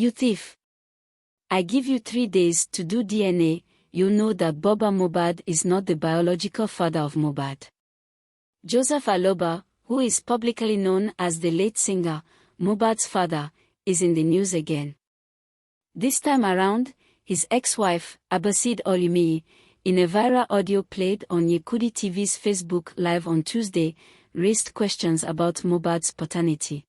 You thief! I give you 3 days to do DNA, you know that Baba Mohbad is not the biological father of Mohbad. Joseph Aloba, who is publicly known as the late singer, Mohbad's father, is in the news again. This time around, his ex-wife, Abosede Olumiyi, in a viral audio played on Yekudi TV's Facebook Live on Tuesday, raised questions about Mohbad's paternity.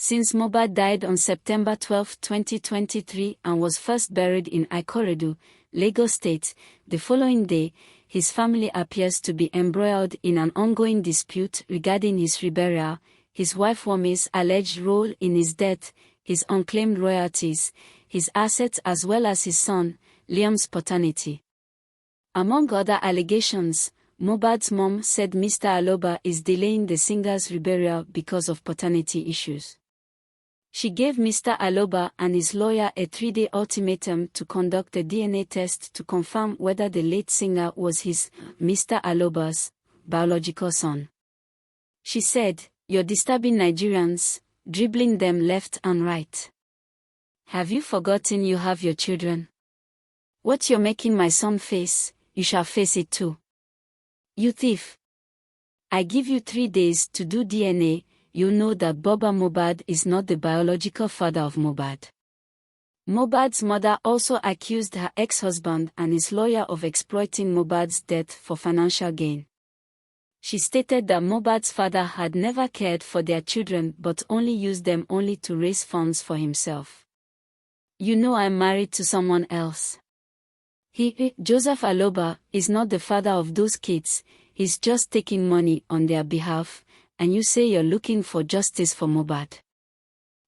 Since Mohbad died on September 12, 2023 and was first buried in Ikorodu, Lagos State, the following day, his family appears to be embroiled in an ongoing dispute regarding his reburial, his wife Wumi's alleged role in his death, his unclaimed royalties, his assets as well as his son, Liam's paternity. Among other allegations, Mohbad's mom said Mr. Aloba is delaying the singer's reburial because of paternity issues. She gave Mr. Aloba and his lawyer a 3-day ultimatum to conduct a DNA test to confirm whether the late singer was his, Mr. Aloba's, biological son. She said, "You're disturbing Nigerians, dribbling them left and right. Have you forgotten you have your children? What you're making my son face, you shall face it too. You thief! I give you 3 days to do DNA, you know that Baba Mohbad is not the biological father of Mohbad." Mohbad's mother also accused her ex-husband and his lawyer of exploiting Mohbad's death for financial gain. She stated that Mohbad's father had never cared for their children but only used them to raise funds for himself. "You know I'm married to someone else. Joseph Aloba, is not the father of those kids, he's just taking money on their behalf, and you say you're looking for justice for Mohbad.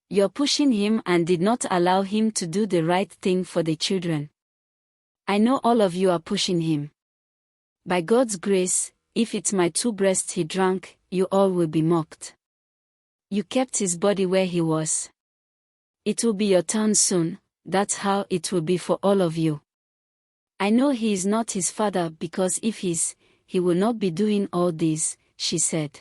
You're pushing him and did not allow him to do the right thing for the children. I know all of you are pushing him. By God's grace, if it's my 2 breasts he drank, you all will be mocked. You kept his body where he was. It will be your turn soon, that's how it will be for all of you. I know he is not his father because if he will not be doing all this," she said.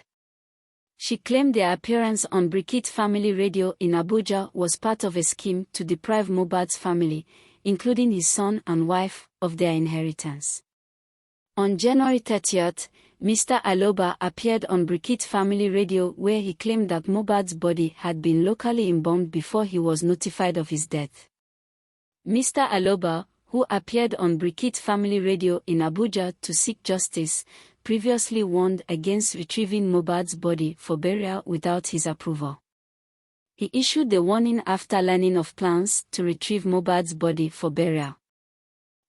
She claimed their appearance on Brigitte Family Radio in Abuja was part of a scheme to deprive Mohbad's family, including his son and wife, of their inheritance. On January 30th, Mr. Aloba appeared on Brigitte Family Radio where he claimed that Mohbad's body had been locally embalmed before he was notified of his death. Mr. Aloba, who appeared on Brigitte Family Radio in Abuja to seek justice, previously warned against retrieving Mohbad's body for burial without his approval. He issued the warning after learning of plans to retrieve Mohbad's body for burial.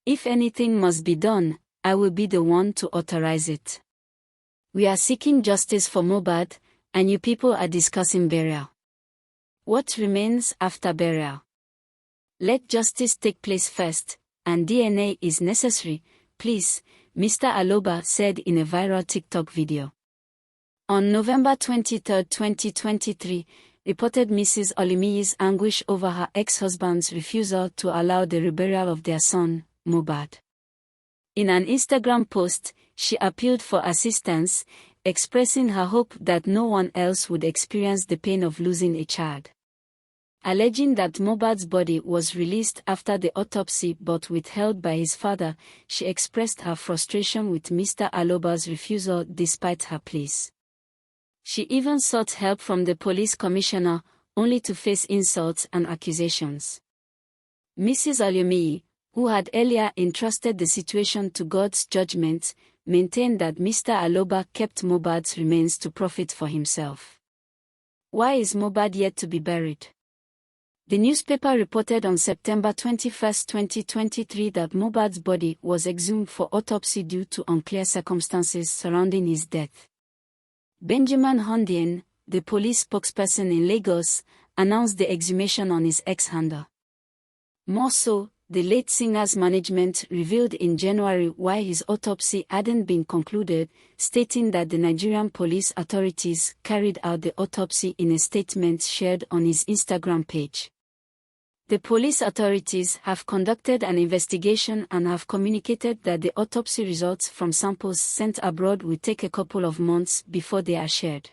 "If anything must be done, I will be the one to authorize it. We are seeking justice for Mohbad, and you people are discussing burial. What remains after burial? Let justice take place first, and DNA is necessary, please," Mr. Aloba said in a viral TikTok video. On November 23, 2023, reported Mrs. Olumiyi's anguish over her ex-husband's refusal to allow the reburial of their son, Mohbad. In an Instagram post, she appealed for assistance, expressing her hope that no one else would experience the pain of losing a child. Alleging that Mohbad's body was released after the autopsy but withheld by his father, she expressed her frustration with Mr. Aloba's refusal despite her pleas. She even sought help from the police commissioner, only to face insults and accusations. Mrs. Olumiyi, who had earlier entrusted the situation to God's judgment, maintained that Mr. Aloba kept Mohbad's remains to profit for himself. Why is Mohbad yet to be buried? The newspaper reported on September 21, 2023 that Mohbad's body was exhumed for autopsy due to unclear circumstances surrounding his death. Benjamin Hundeyin, the police spokesperson in Lagos, announced the exhumation on his X handle. More so, the late singer's management revealed in January why his autopsy hadn't been concluded, stating that the Nigerian police authorities carried out the autopsy in a statement shared on his Instagram page. The police authorities have conducted an investigation and have communicated that the autopsy results from samples sent abroad will take a couple of months before they are shared.